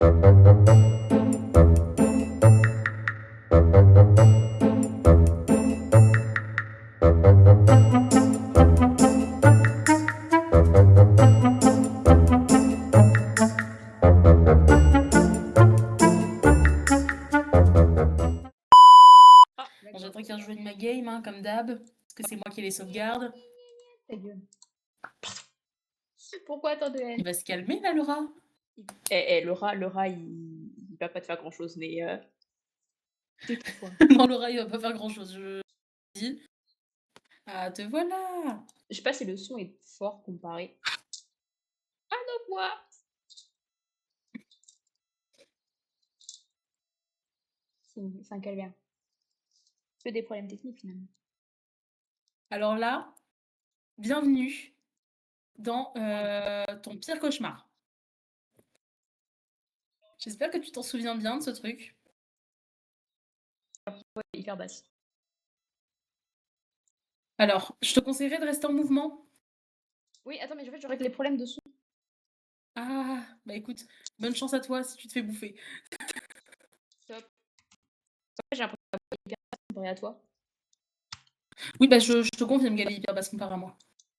Bon, j'attends qu'il rejoigne ma game, hein, comme d'hab, parce que c'est moi qui les sauvegarde. Ta gueule. Pourquoi tant de Il haine? va se calmer, là, le rat. Le rat, il va pas te faire grand chose, mais tais-toi. Non, le rat, il va pas faire grand-chose, je dis. Ah, te voilà. Je sais pas si le son est fort comparé. Ah non, moi. C'est un calvaire. Que des problèmes techniques finalement. Alors là, bienvenue dans ton pire cauchemar. J'espère que tu t'en souviens bien de ce truc. Ouais, hyper basse. Alors, je te conseillerais de rester en mouvement. Oui, attends, mais en fait, je règle les problèmes de son. Ah, bah écoute, bonne chance à toi si tu te fais bouffer. Stop. J'ai l'impression d'avoir hyper basse comparé à toi. Oui, bah je te confirme qu'elle est hyper basse comparée à moi.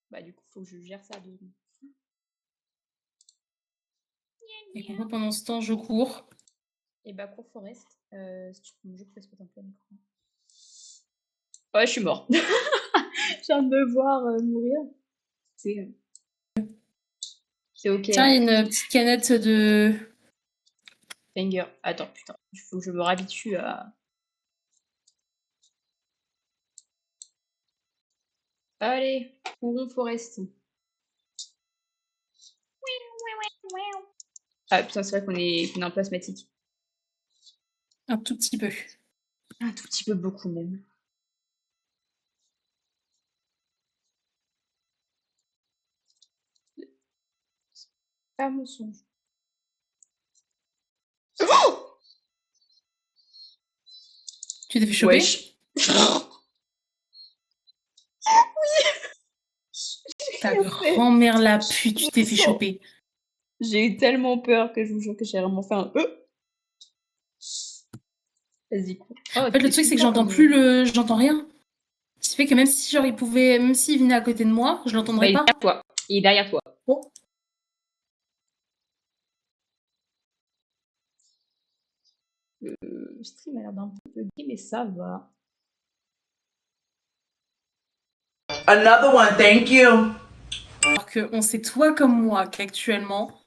Bah du coup, faut que je gère ça. Et pendant ce temps, je cours. Et bah cours Forest. Si tu peux me jouer, je peux un peu à l'écran. Ouais, je suis mort. Je viens de me voir mourir. C'est ok. Tiens, il y a une petite canette de... Banger. Attends, putain. Il faut que je me réhabitue à... Allez, courons Forest. Ah putain, c'est vrai qu'on est en plasmatique. Un tout petit peu. Un tout petit peu beaucoup même. Pas mensonge. Oh Tu t'es fait choper? Wesh. Ta grand-mère la pute, tu t'es fait choper. J'ai eu tellement peur que je vous jure que j'ai vraiment fait un... Vas-y, quoi. Oh, En fait, le truc, c'est que j'entends plus le... J'entends rien. Ce qui fait que même si genre il pouvait... Même s'il venait à côté de moi, je l'entendrais pas. Il est derrière toi. Oh. Le stream a l'air d'un peu buggy, mais ça va. Another one, thank you. Alors qu'on sait, toi comme moi, qu'actuellement...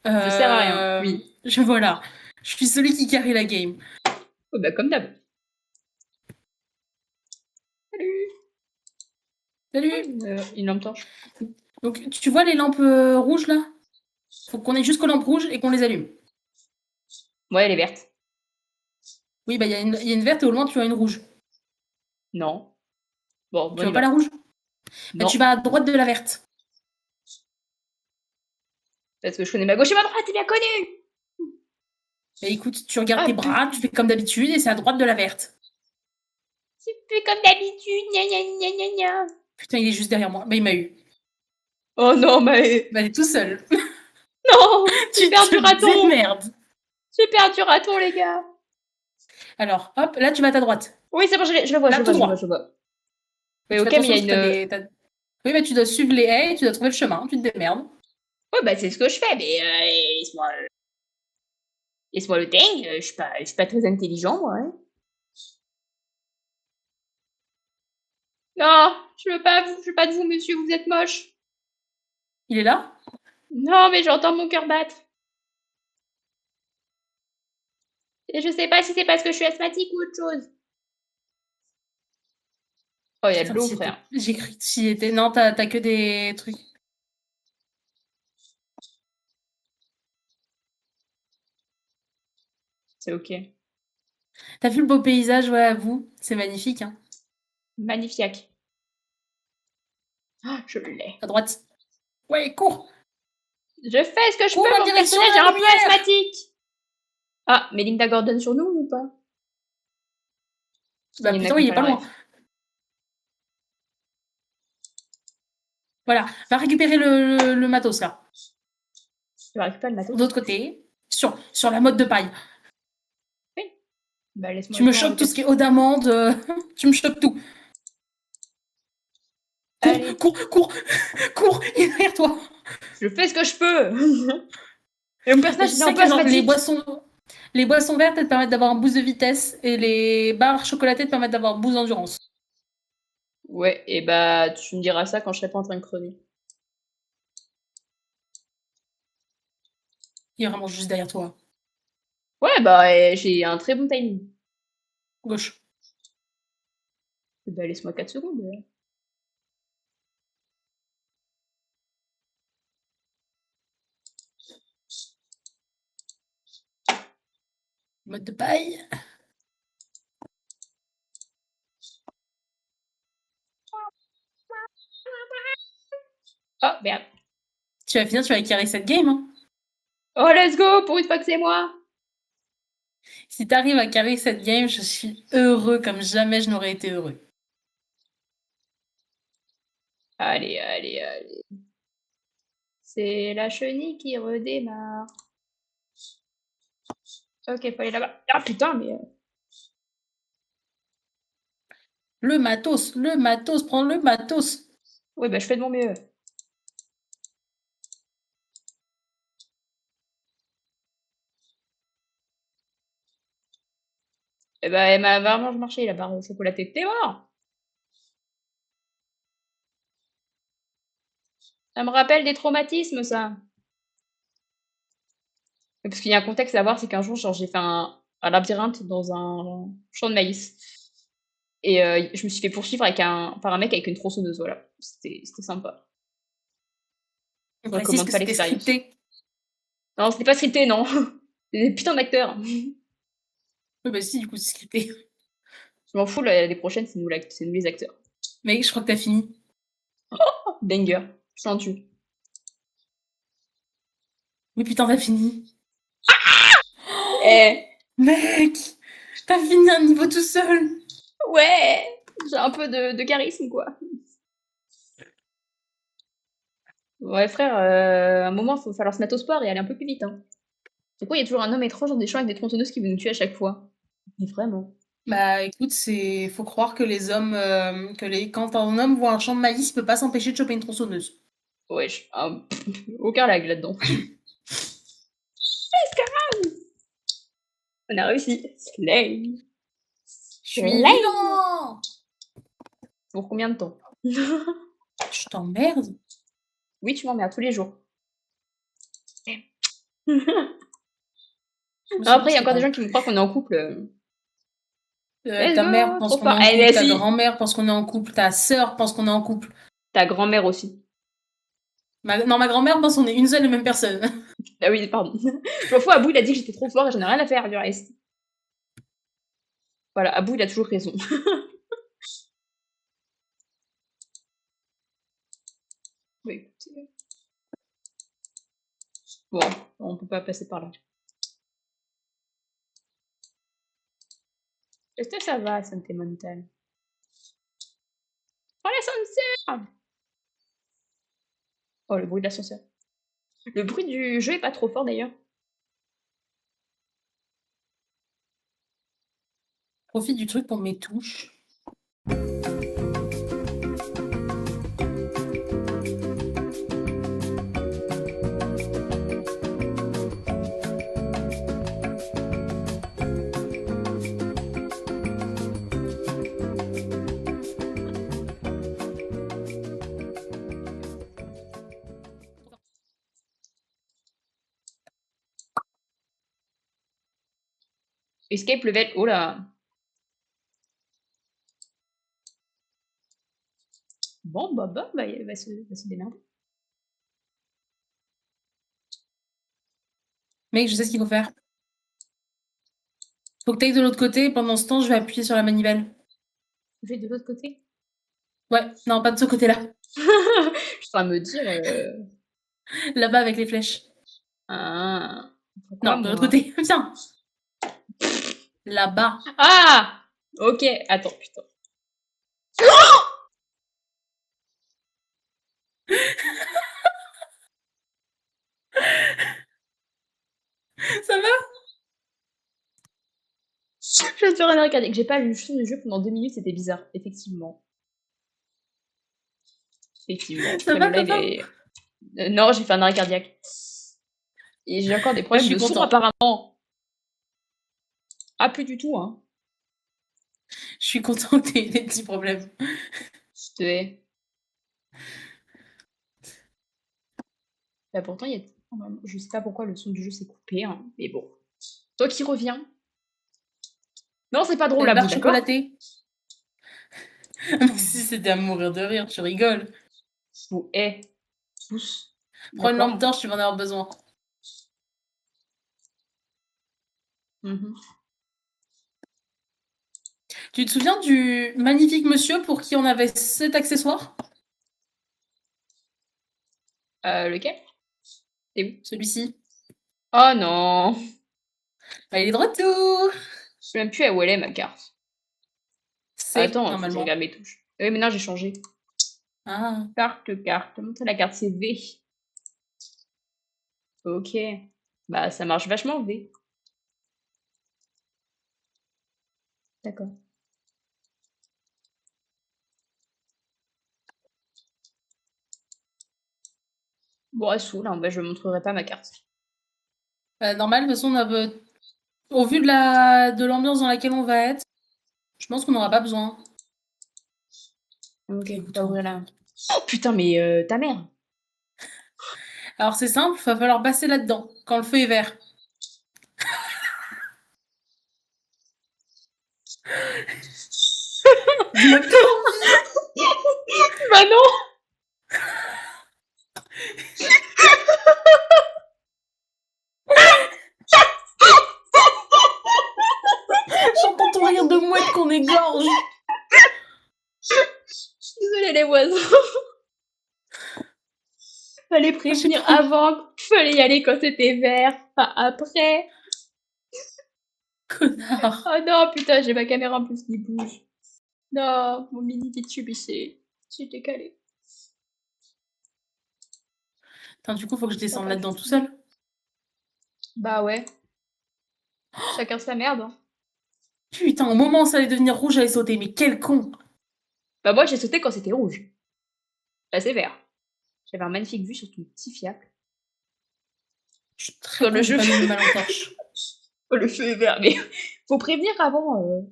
Je sers à rien, oui. Voilà. Je suis celui qui carry la game. Oh bah comme d'hab. Salut. Salut. Une lampe torche. Donc, tu vois les lampes rouges, là? Faut qu'on ait jusqu'aux lampes rouges et qu'on les allume. Ouais, elle est verte. Oui, bah il y a une verte et au loin, tu as une rouge. Non. Bon, Tu vois pas la rouge? Bah, tu vas à droite de la verte. Parce que je connais ma gauche et ma droite, t'es bien connu. Bah écoute, tu regardes tes bras, tu fais comme d'habitude et c'est à droite de la verte. Tu fais comme d'habitude, gna gna gna gna gna. Putain, il est juste derrière moi. Bah il m'a eu. Oh non, mais... Bah il est tout seul. Non. J'ai perdu raton. Merde. J'ai perdu raton, les gars. Alors, hop, là tu vas à ta droite. Oui, c'est bon, je le vois, là, je le vois. Oui, ok, mais il y a une... Oui, mais tu dois suivre les haies, tu dois trouver le chemin, tu te démerdes. Ouais, bah c'est ce que je fais, mais laisse-moi le dingue, je suis pas très intelligent, moi. Hein. Non, je veux pas de vous, monsieur, vous êtes moche. Il est là? Non, mais j'entends mon cœur battre. Et je sais pas si c'est parce que je suis asthmatique ou autre chose. Oh, il y a de l'eau, frère. J'ai cru que tu y étais. Non, t'as que des trucs. C'est ok. T'as vu le beau paysage, ouais, à vous? C'est magnifique, hein. Magnifique. Ah, je l'ai. À droite. Ouais, cours. Je fais ce que je peux, mon personnage est un peu asthmatique. Ah, mais Linda Gordon sur nous ou pas? Bah putain, oui, il est pas loin. Voilà, va récupérer le matos, là. Tu vas récupérer le matos? De l'autre côté. Sur la mode de paille. Bah, laisse-moi Tu me le temps, chopes tout ce qui est eau d'amande, tu me chopes tout. Allez. Cours, il est derrière toi. Je fais ce que je peux. Et mon personnage, Je il est un sais peu que genre, asthmatique. les boissons vertes, elles te permettent d'avoir un boost de vitesse et les barres chocolatées te permettent d'avoir un boost d'endurance. Ouais, et bah, tu me diras ça quand je serai pas en train de crever. Il est vraiment juste derrière toi. Ouais, bah, j'ai un très bon timing. Gauche. Bah, laisse-moi 4 secondes. Mode de paille. Oh, merde. Tu vas finir, tu vas carry cette game. Hein. Oh, let's go, pour une fois que c'est moi. Si t'arrives à carry cette game, je suis heureux comme jamais je n'aurais été heureux. Allez, allez, allez. C'est la chenille qui redémarre. Ok, faut aller là-bas. Ah putain, mais... Le matos, prends le matos. Ouais, bah je fais de mon mieux. Eh bah, elle m'a vraiment marché, la barre chocolatée. T'es mort. Ça me rappelle des traumatismes, ça. Parce qu'il y a un contexte à voir, c'est qu'un jour, genre, j'ai fait un labyrinthe dans un champ de maïs. Et je me suis fait poursuivre par un mec avec une tronçonneuse, voilà. C'était sympa. On Je précise recommande que pas c'était l'expérience. scripté. Non, c'était pas scripté, non. C'est des putains d'acteurs. Oui, bah si, du coup, c'est scripté. Je m'en fous, l'année prochaine, c'est nous les acteurs. Mec, je crois que t'as fini. Oh, banger. Je t'en tue. Oui, putain, t'as fini. Eh, Mec, t'as fini un niveau tout seul. ouais, j'ai un peu de charisme, quoi. Ouais, frère, à un moment, il faut falloir se mettre au sport et aller un peu plus vite, hein. C'est quoi, il y a toujours un homme étrange dans des champs avec des tronçonneuses qui veut nous tuer à chaque fois. Mais vraiment. Bah écoute, faut croire que les hommes, quand un homme voit un champ de maïs, il peut pas s'empêcher de choper une tronçonneuse. Wesh, aucun lag là-dedans. On a réussi. Slay. Je suis vivant. Pour combien de temps? Je t'emmerde. Oui, tu m'emmerdes tous les jours. Après, il y a encore des gens qui me croient qu'on est en couple. Let's Ta mère go, pense trop qu'on est fort. en couple, Elle ta aussi. grand-mère pense qu'on est en couple, ta sœur pense qu'on est en couple. Ta grand-mère aussi. Non, ma grand-mère pense qu'on est une seule et même personne. Ah oui, pardon. Je m'en fous, Abou, il a dit que j'étais trop fort et j'en ai rien à faire du reste. Voilà, Abou, il a toujours raison. Oui, écoutez. Bon, on peut pas passer par là. Est-ce que ça va, santé mentale? Oh, l'ascenseur! Oh, le bruit de l'ascenseur. Le bruit du jeu est pas trop fort d'ailleurs. Profite du truc pour mes touches. Escape level. Oh là. Bon, bah, il va se démerder. Mec, je sais ce qu'il faut faire. Faut que t'ailles de l'autre côté. Pendant ce temps, je vais appuyer sur la manivelle. Je vais de l'autre côté. Ouais, non, pas de ce côté-là. Je suis en train de me dire. Là-bas avec les flèches. Ah. Pourquoi Non, de l'autre moi? côté. Viens. Là-bas. Ah! Ok, attends, putain. Ça va? Je viens de faire un arrêt cardiaque. J'ai pas lu le jeu pendant 2 minutes, c'était bizarre. Effectivement. Ça va, Là, non, j'ai fait un arrêt cardiaque. Et j'ai encore des problèmes de son apparemment. Ah, plus du tout, hein. Je suis contente que t'aies des petits problèmes. Je te hais. Bah, pourtant, il y a... Je sais pas pourquoi le son du jeu s'est coupé, hein, mais bon. Toi qui reviens. Non, c'est pas drôle, La la barre boue, d'accord? chocolatée. Mais si c'était à mourir de rire, tu rigoles. Je vous hais tous. Prends une D'accord. lampe torche, tu vas en avoir besoin. Mhm. Tu te souviens du magnifique monsieur pour qui on avait cet accessoire? Lequel? C'est où? Celui-ci. Oh non! Bah, il est de retour. Je sais même plus où elle est, ma carte. C'est Attends, faut que je normalement. regarde mes touches. Oui, maintenant j'ai changé. Ah. Carte. Montrer la carte, c'est V. Ok. Bah, ça marche vachement, V. D'accord. Bon, elle saoule, hein. Bah, je montrerai pas ma carte. Bah, normal, de toute façon, au vu de l'ambiance dans laquelle on va être, je pense qu'on n'aura pas besoin. Ok, t'as ouvert là. Oh putain, mais ta mère! Alors c'est simple, il va falloir passer là-dedans, quand le feu est vert. Dis-moi que t'as envie. Bah non! J'entends ton rire de mouette qu'on égorge. Je suis désolée, les voisins. Fallait prévenir avant, fallait y aller quand c'était vert, pas après. Connard. Oh non, putain, j'ai ma caméra en plus qui bouge. Non, mon mini tube, il s'est décalé. Putain, du coup, faut que je descende là-dedans tout seul. Bah ouais. Chacun sa merde. Hein. Putain, au moment où ça allait devenir rouge, j'allais sauter. Mais quel con. Bah moi, j'ai sauté quand c'était rouge. Là, c'est vert. J'avais un magnifique vue sur ton petit fiac. Je suis très le jeu. Pas mis ma lampe torche. Oh, le feu est vert, mais faut prévenir avant.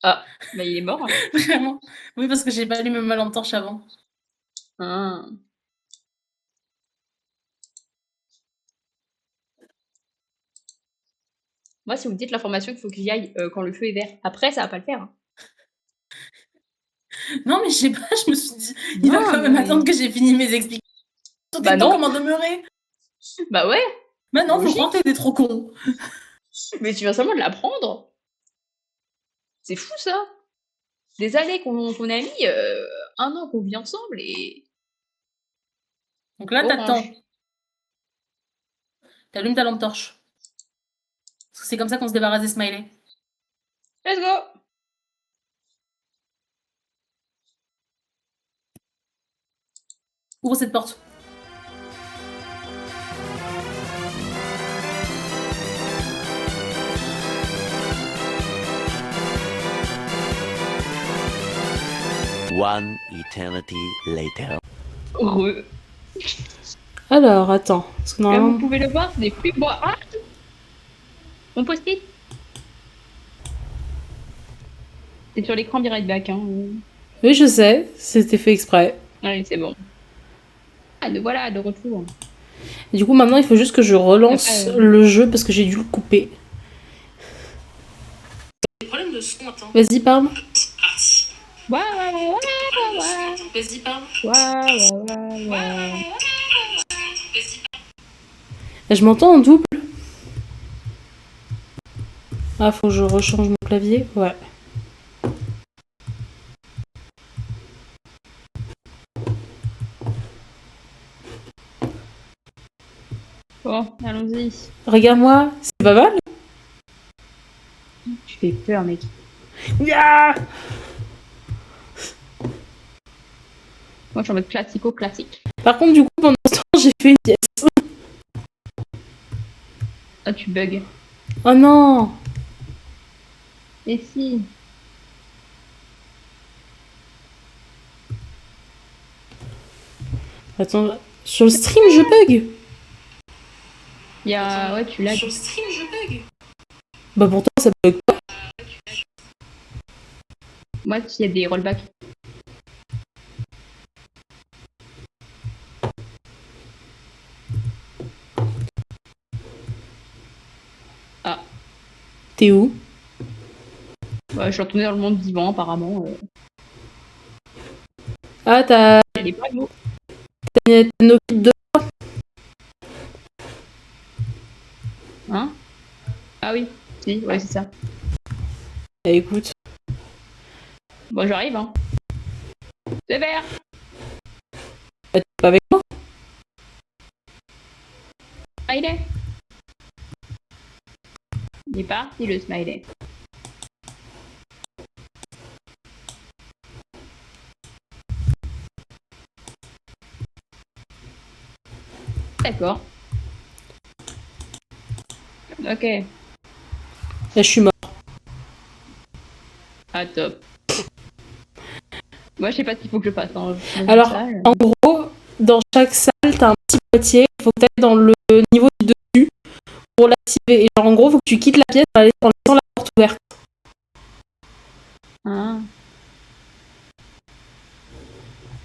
Ah, bah il est mort. Hein. Vraiment. Oui, parce que j'ai pas allumé ma lampe torche avant. Ah. Moi, si vous me dites l'information qu'il faut que j'y aille quand le feu est vert, après, ça va pas le faire. Hein. Non, mais je sais pas, je me suis dit, il va quand même attendre que j'ai fini mes explications. Bah non. Comment demeurer? Bah ouais. Bah non, faut croire que t'es trop con. Mais tu viens seulement de l'apprendre. C'est fou ça. Des années qu'on a mis, 1 an qu'on vit ensemble et. Donc là, t'attends. T'allumes ta lampe torche. C'est comme ça qu'on se débarrasse des smileys. Let's go! Ouvre cette porte. One eternity later. Heureux. Alors, attends. Parce que Comme vous pouvez le voir, ce n'est plus moi. Ah mon post-it. C'est sur l'écran Be Back. Hein. Oui, je sais. C'était fait exprès. Allez, c'est bon. Ah, voilà, de retour. Et du coup, maintenant, il faut juste que je relance le jeu parce que j'ai dû le couper. Problème de son, attends. Vas-y, parle. Ouais. Vas-y, parle. Ouais. Je m'entends en double. Ah, faut que je rechange mon clavier. Ouais. Bon, allons-y. Regarde-moi, c'est pas mal. Tu fais peur, mec. Yeah. Moi, je suis en mode classique. Par contre, du coup, pendant ce temps, j'ai fait une pièce. Ah, tu bugs. Oh non! Et si. Attends, sur le stream, je bug! Il y a... Ouais, tu l'as. Sur le stream, je bug! Bah pourtant, ça bug pas. Moi, il y a des rollbacks. Ah. T'es où? Ouais, je suis retournée dans le monde vivant, apparemment. Ah, t'as Elle est pas beau. nos kits de... Hein? Ah oui. Si, ouais, c'est ça. Eh, écoute. Bon, j'arrive, hein. C'est vert. Bah, t'es pas avec moi? Smiley. Il est parti, le smiley. D'accord. Ok. Là, je suis mort. Ah, top. Moi, je sais pas ce qu'il faut que je fasse. Hein. Alors, Ça, en gros, dans chaque salle, t'as un petit boîtier. Il faut que t'ailles dans le niveau du dessus pour l'activer. Et genre, en gros, faut que tu quittes la pièce en laissant la porte ouverte. Ah.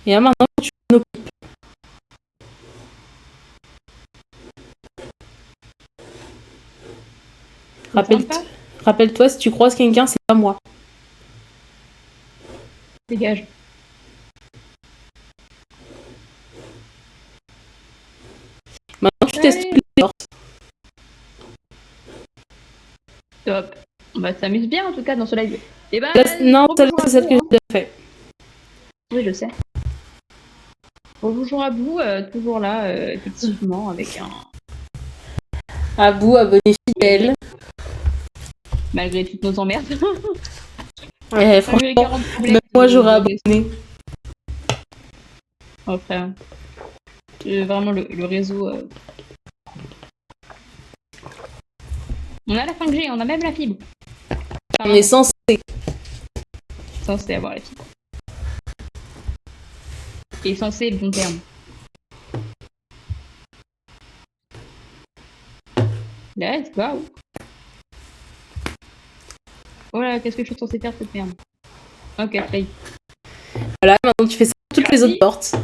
Et là, maintenant, tu t'en occupes. Sympa. Rappelle-toi, si tu croises quelqu'un, c'est pas moi. Dégage. Maintenant, tu testes Allez. toutes les portes. Top. On va s'amuse bien, en tout cas, dans ce live. Et bah, Non, celle-là, bonjour à c'est celle vous, que hein. j'ai déjà fait. Oui, je sais. Bonjour à vous, toujours là, effectivement, avec un... À vous, abonné fidèle. Malgré toutes nos emmerdes. Ouais, Malgré franchement, 40 problèmes même moi, de- j'aurais de- abonné. Oh, frère. Vraiment, le réseau... On a la 5G, on a même la fibre. On est censé. Censé avoir la fibre. Et censé, bon terme. Let's go. Oh là, qu'est-ce que je suis censé faire cette merde? Ok, play. Voilà, maintenant, tu fais ça pour toutes les autres portes.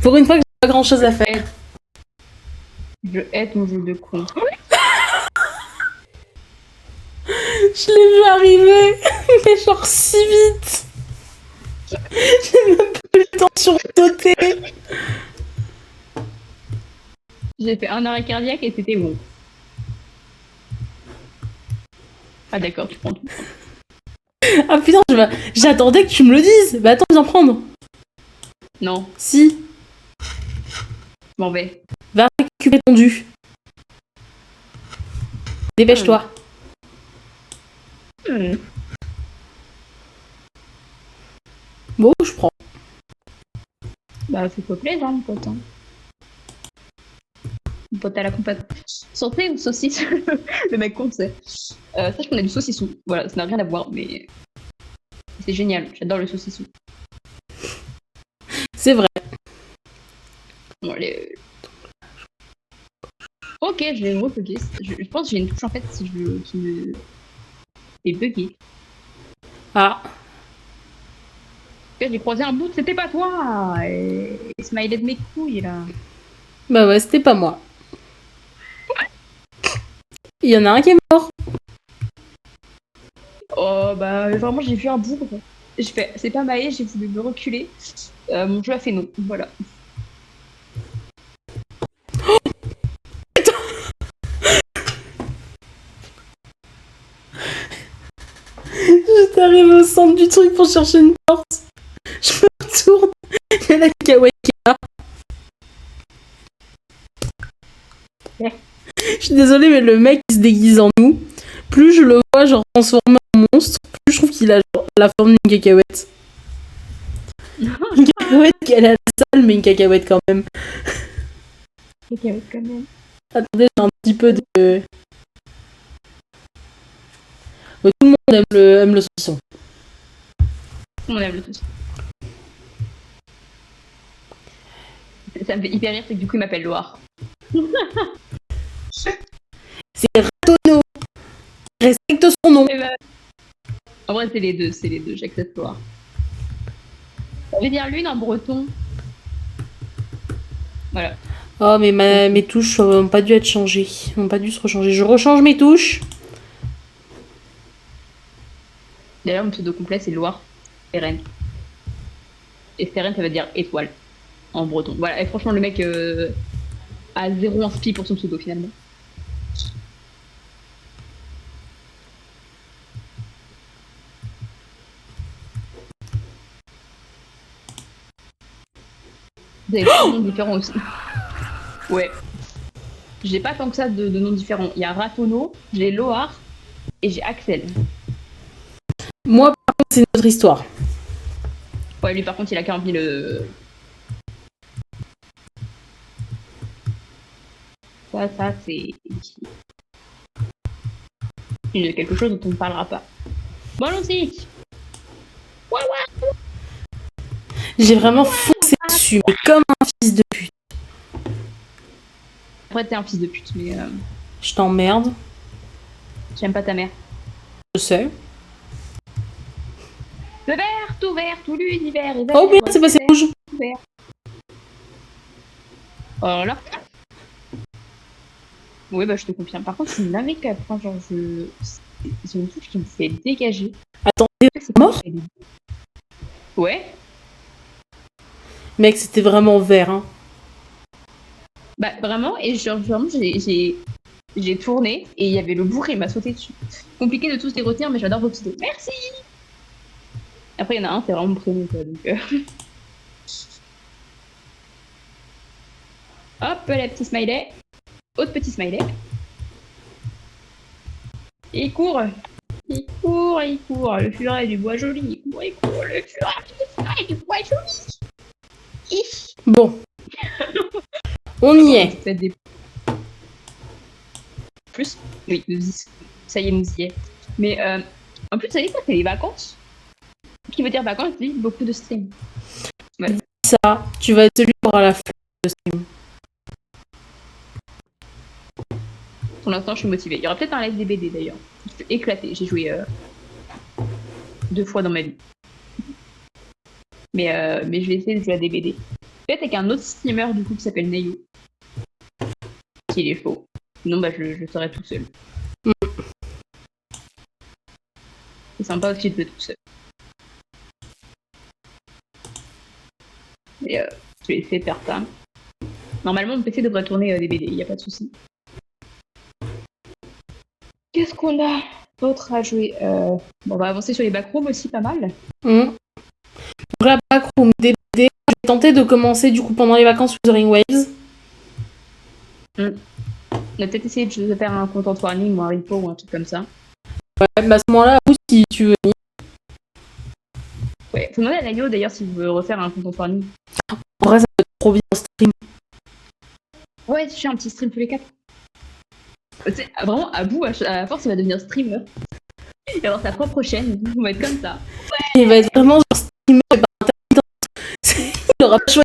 Pour une fois que j'ai pas grand chose à faire. Je hais ton jeu de con. Je l'ai vu arriver, mais genre si vite. J'ai même pas eu le temps de sursauter. J'ai fait un arrêt cardiaque et c'était bon. Ah d'accord, tu prends tout. Ah putain, j'attendais que tu me le dises. Bah attends, viens prendre. Non, Si, je m'en vais. va récupérer ton dû. Dépêche-toi. Bon, je prends. Bah, fais-toi plaisir, mon pote. Hein. Mon pote à la compagnie. Santé ou saucisse? Le mec compte, c'est. Sache qu'on a du saucisson. Voilà, ça n'a rien à voir, mais. C'est génial, j'adore le saucisson. C'est vrai. Bon, allez. Ok, je vais rebugger. Je pense que j'ai une touche en fait si je veux qui me fait bugger. Ah, J'ai croisé un bout, c'était pas toi! Et smiley de mes couilles là. bah ouais, c'était pas moi. Il y en a un qui est mort. Oh bah vraiment j'ai vu un bougre. J'ai fait c'est pas maillé, j'ai voulu me reculer. Mon jeu a fait non, voilà. J'étais arrivée au centre du truc pour chercher une porte. Je me retourne. Il y a la kawaii qui est là. Ouais. Je suis désolée, mais le mec qui se déguise en nous, plus je le vois genre transformé en monstre, plus je trouve qu'il a genre la forme d'une cacahuète. Une cacahuète qui allait à la salle, mais une cacahuète quand même. Cacahuète quand même. Attendez, j'ai un petit peu de... Ouais, tout le monde aime le saucisson. On aime le saucisson. Ça me fait hyper rire, c'est que du coup, il m'appelle Loire. C'est Ratonneau. Respecte son nom. Eh ben, en vrai, c'est les deux, j'accepte Loire. Ça veut dire lune en breton. Voilà. Oh, mais mes touches n'ont pas dû être changées. N'ont pas dû se rechanger. Je rechange mes touches. D'ailleurs, mon pseudo complet, c'est Loire Seren. Et Seren, ça veut dire étoile en breton. Voilà, et franchement, le mec a zéro inspi pour son pseudo finalement. Vous avez plein de noms différents aussi. Ouais. J'ai pas tant que ça de noms différents. Il y a Ratonneau, j'ai Loar et j'ai Axel. Moi, par contre, c'est notre histoire. Ouais, lui par contre, il a 40 000. Ça, c'est. Quelque chose dont on ne parlera pas. Bon, allons-y. Ouais. J'ai vraiment foncé dessus, mais comme un fils de pute. Après, t'es un fils de pute, mais Je t'emmerde. j'aime pas ta mère. Je sais. Le vert, tout l'univers. Oh merde, c'est passé rouge. Vert. Oh là. Oui, bah je te confirme. Par contre, c'est une dinguerie après, genre c'est une touche qui me fait dégager. Attendez, C'est mort. Ouais. Mec, c'était vraiment vert, hein. Bah vraiment, et genre, vraiment, j'ai tourné et il y avait le bourré, il m'a sauté dessus. Compliqué de tous les retenir, mais j'adore vos pseudos. Merci. Après, il y en a un, c'est vraiment mon prénom, quoi, donc... Hop, la petite smiley. Autre petit smiley. Et il court. Il court. Le furet du bois joli. Il court. Le furet du bois joli. Bon. On y est. Peut-être des... Plus. Oui, ça y est, nous y est. Mais en plus, ça dit quoi, c'est les vacances. Ce qui veut dire vacances, dit beaucoup de stream. Ouais. Ça, tu vas être celui qui aura la flemme de stream. Pour l'instant, je suis motivée. Il y aura peut-être un live des BD d'ailleurs. Je suis éclatée. J'ai joué 2 fois dans ma vie. Mais je vais essayer de jouer à des BD. Peut-être avec un autre streamer du coup qui s'appelle Neyo. S'il est chaud. Sinon, bah, je serai tout seul. C'est sympa aussi de jouer tout seul. Et je vais essayer de faire ça. Normalement, mon PC devrait tourner des BD, il n'y a pas de souci. Qu'est-ce qu'on a d'autre à jouer Bon, on va avancer sur les backrooms aussi, pas mal. Donc la backroom, des BD. Je vais tenter de commencer du coup pendant les vacances Wuthering Waves. On a peut-être essayé de faire un content warning ou un repo ou un truc comme ça. Ouais, bah à ce moment-là, ou si tu veux. Ouais, faut demander à Nagio d'ailleurs s'il veut refaire un content warning. En vrai, ça peut être trop bien en stream. Ouais, tu fais un petit stream tous les 4. Tu sais, vraiment, à bout, à force, il va devenir streamer. Il va avoir sa propre chaîne, on va être comme ça. Ouais. Il va être vraiment genre streamer et par intermittence. Il aura pas choisi.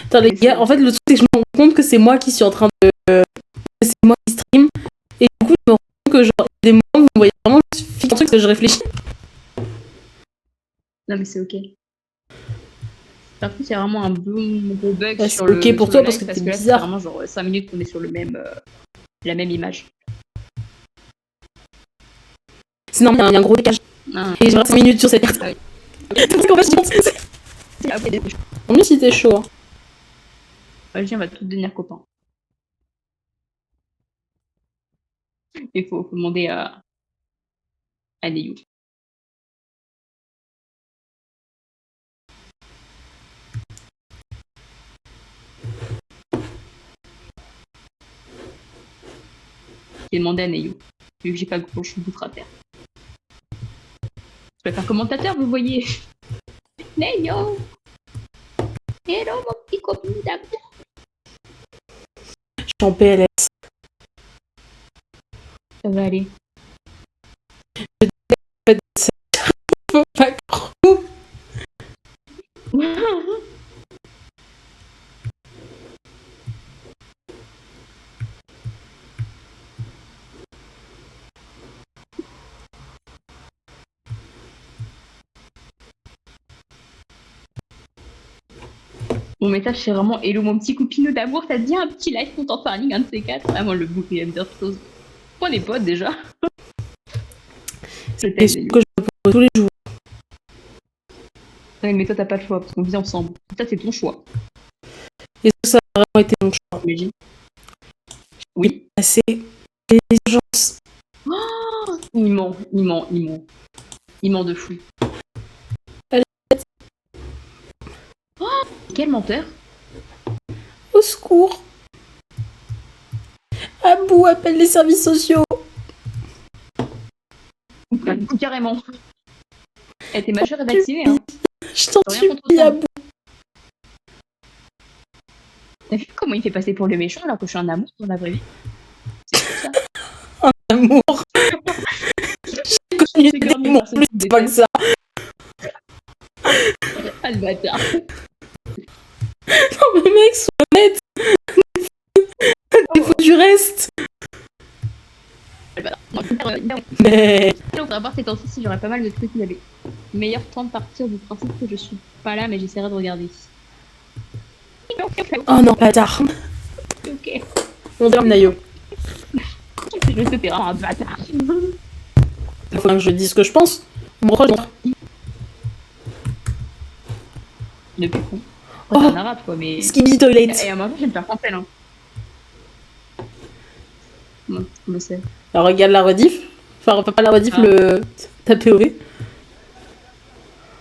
Attends les gars, en fait le truc c'est que je me rends compte que c'est moi qui suis en train de... que c'est moi qui stream. Et du coup je me rends compte que genre des moments où vous voyez vraiment un truc que je réfléchis. Non mais c'est ok. Par contre, il y a vraiment un gros bug Ouais, sur c'est le ok pour sur toi le parce live, que t'es là, bizarre. c'est vraiment genre 5 minutes qu'on est sur le même, la même image. Sinon il y a un gros décalage. Ah. Et j'ai 25 minutes sur cette carte. Ah oui. Parce qu'en fait je pense... En mieux si t'es chaud. Hein. Vas-y, on va tous devenir copains. Il faut demander à Neyu. J'ai demandé à Neyu, vu que j'ai pas grand chose d'autre à faire. Je peux être un commentateur, vous voyez. Neyo. Hello, mon petit copine d'amour. Je suis en PLS. Ça va aller. Faut pas trop. Mon message, c'est vraiment hello, mon petit copineau d'amour. Ça te dit un petit live qu'on t'en fait un link, un de ces quatre. Vraiment, le bouc, il aime dire chose. On est potes déjà. C'est une question que je me pose tous les jours. Ouais, mais toi, t'as pas le choix parce qu'on vit ensemble. Ça, c'est ton choix. Est-ce que ça a vraiment été mon choix? J'imagine. Oui. C'est les urgences. Oh, il ment, il ment, il ment. Il ment de fou. Oh, quel menteur. Au secours. Abou appelle les services sociaux. Carrément. Elle était majeure et vaccinée, hein. Je t'en Rien contre supplie, ça. Abou. T'as vu comment il fait passer pour le méchant alors que je suis un amour dans la vraie vie? C'est tout ça. Amour. J'ai connu C'est des grave démons, personne plus qui me pas que ça. Ah, le bâtard. Non mais mec, sois honnête. Il faut du reste. Le bâtard. Mais On va voir ces temps-ci si j'aurais pas mal de trucs. Il avait meilleur temps de partir du principe que je suis pas là, mais j'essaierai de regarder. oh non, bâtard. Ok. On verra Nayo. Je sais, t'es vraiment un bâtard. Il faut que je dise ce que je pense. On me rejoint. Depuis con. Oh, t'es un arabe, quoi, mais. Skibidi toilet. Et à un moment, je vais me faire cancel, hein. Comment tu le sais? Alors regarde la rediff. Enfin, pas la rediff, Ah. le... ta POV.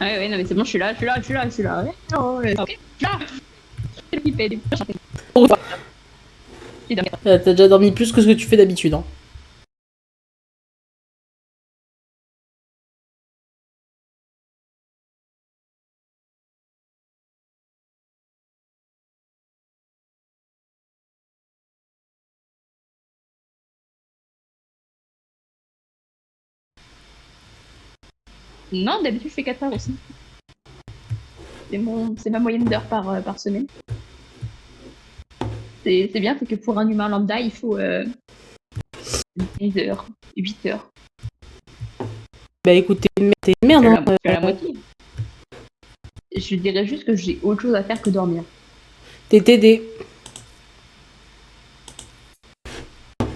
Ah ouais, non, mais c'est bon, je suis là. Ouais. Oh, ouais. Ok, je suis là. Je suis là. T'as déjà dormi plus que ce que tu fais d'habitude. Hein. Non, d'habitude, je fais 4 heures aussi. C'est ma moyenne d'heures par semaine. C'est bien, c'est que pour un humain lambda, il faut 10 heures, 8 heures. Bah écoute, t'es une merde. Je suis Hein. je suis à la moitié. Je dirais juste que j'ai autre chose à faire que dormir. T'es TD.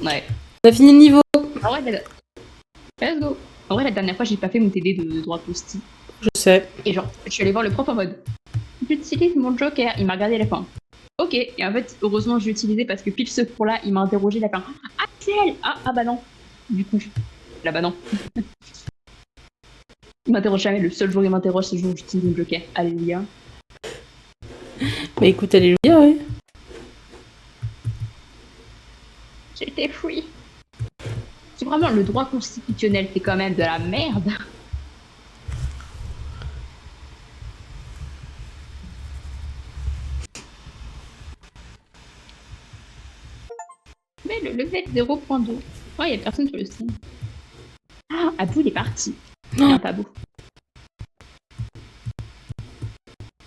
Ouais. On a fini le niveau. En vrai, let's go. En vrai, la dernière fois, j'ai pas fait mon TD de droit posti. Je sais. Et genre, je suis allée voir le prof en mode j'utilise mon joker. Il m'a regardé la fin. Ok. Et en fait, heureusement, j'ai utilisé parce que pile ce cours-là, il m'a interrogé la fin. Ah, c'est elle. Ah bah non. Du coup, là bah non. Il m'interroge jamais. Le seul jour où il m'interroge, c'est le jour où j'utilise mon joker. Alléluia. Bah écoute, alléluia, ouais. J'étais free. C'est vraiment le droit constitutionnel, c'est quand même de la merde. Mais le level 0.2. Oh, il y a personne sur le stream. Ah, Abou, il est parti. Non, pas beau.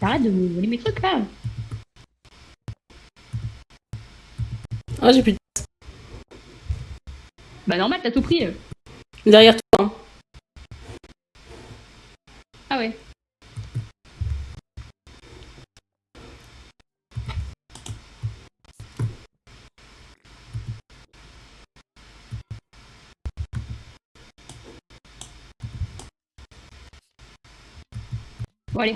Arrête de me voler mes trucs là. Ah, j'ai plus de... Bah normal, t'as tout pris. Derrière toi. Hein. Ah ouais. Bon allez.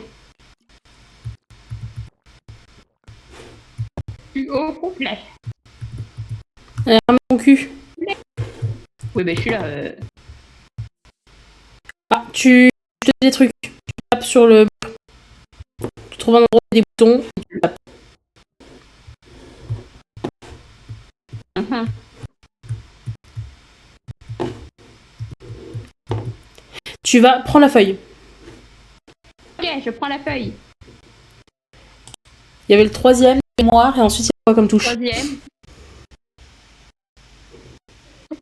Plus haut complet. Ramène ton cul. Oui, bah je suis là. Ah, je te dis des trucs. Tu tapes sur le... Tu trouves un endroit avec des boutons. Et tu tapes. Tu Tu vas prendre la feuille. Ok, je prends la feuille. Il y avait le 3e, mémoire, et ensuite il y a quoi comme touche? 3e.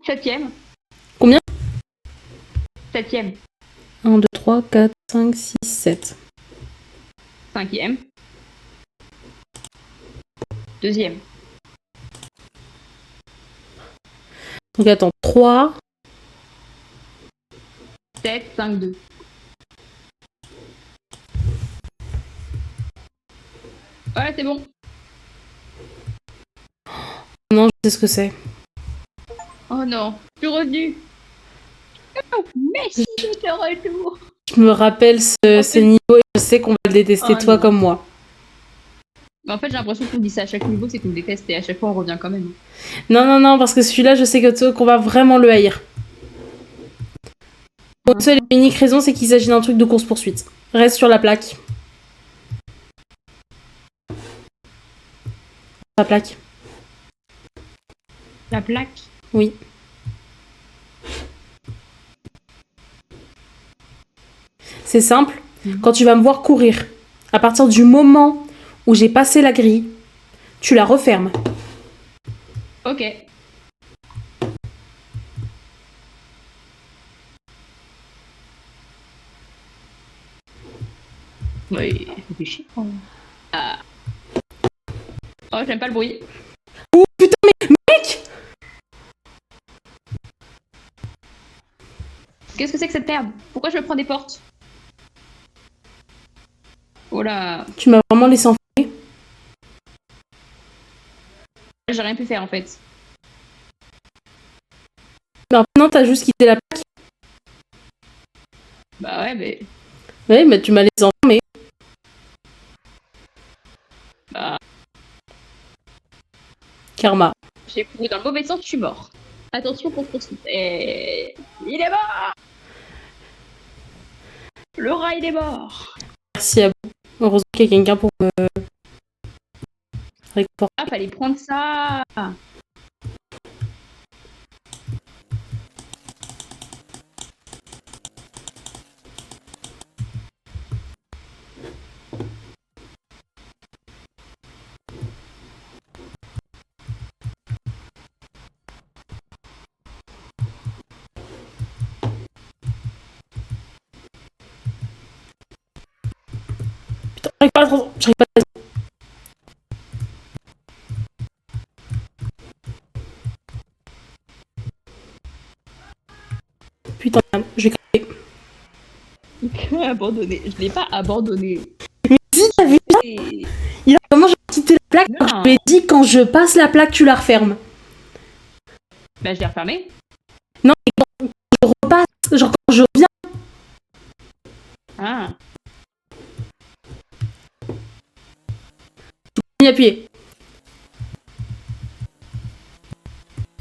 7e. Combien? 7e. 1, 2, 3, 4, 5, 6, 7. 5e. 2e. Donc attends, 3. 7, 5, 2. Ouais, c'est bon. Non, je sais ce que c'est. Oh non, je suis revenue. Oh, merci de retour. Je me rappelle ce niveau et je sais qu'on va le détester, Oh toi non. comme moi. Mais en fait, j'ai l'impression qu'on dit ça à chaque niveau, c'est qu'on déteste et à chaque fois on revient quand même. Non, non, non, parce que celui-là, je sais qu'on va vraiment le haïr. Pour une seule et unique raison, c'est qu'il s'agit d'un truc de course-poursuite. Reste sur la plaque. La plaque. La plaque. Oui. C'est simple. Quand tu vas me voir courir, à partir du moment où j'ai passé la grille, tu la refermes. Ok. Oui, ça fait chier. Ah. Oh, j'aime pas le bruit. Oh putain, mais mec! Qu'est-ce que c'est que cette merde? Pourquoi je me prends des portes? Oh là, Tu m'as vraiment laissé enfermer. j'ai rien pu faire en fait. Mais maintenant, t'as juste quitté la plaque. Bah ouais, mais. Oui, mais tu m'as laissé enfermer. Bah, Karma. j'ai couru dans le mauvais sens, je suis mort. Attention pour poursuite. Et... Il est mort! Le rat, il est mort! Merci à vous. Heureusement qu'il y a quelqu'un pour me réconforter. Ah, fallait prendre ça! Putain, j'arrive pas à... Putain, je vais crever. Abandonné. Je l'ai pas abandonné. Si, t'as vu ça? Il a vraiment quitté la plaque. Non. Je lui ai dit, quand je passe la plaque, tu la refermes. Bah, je l'ai refermé. Non, mais quand je repasse, genre quand je reviens, Ah. tu peux y appuyer.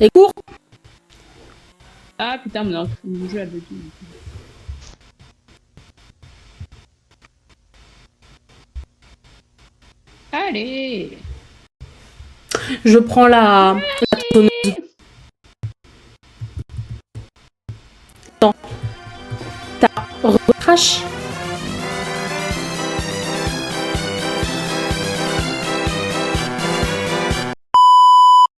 Et cours. Ah putain, mais non, le jeu a bugué. Allez! Je prends la tonneuse. Attends. T'as recrash.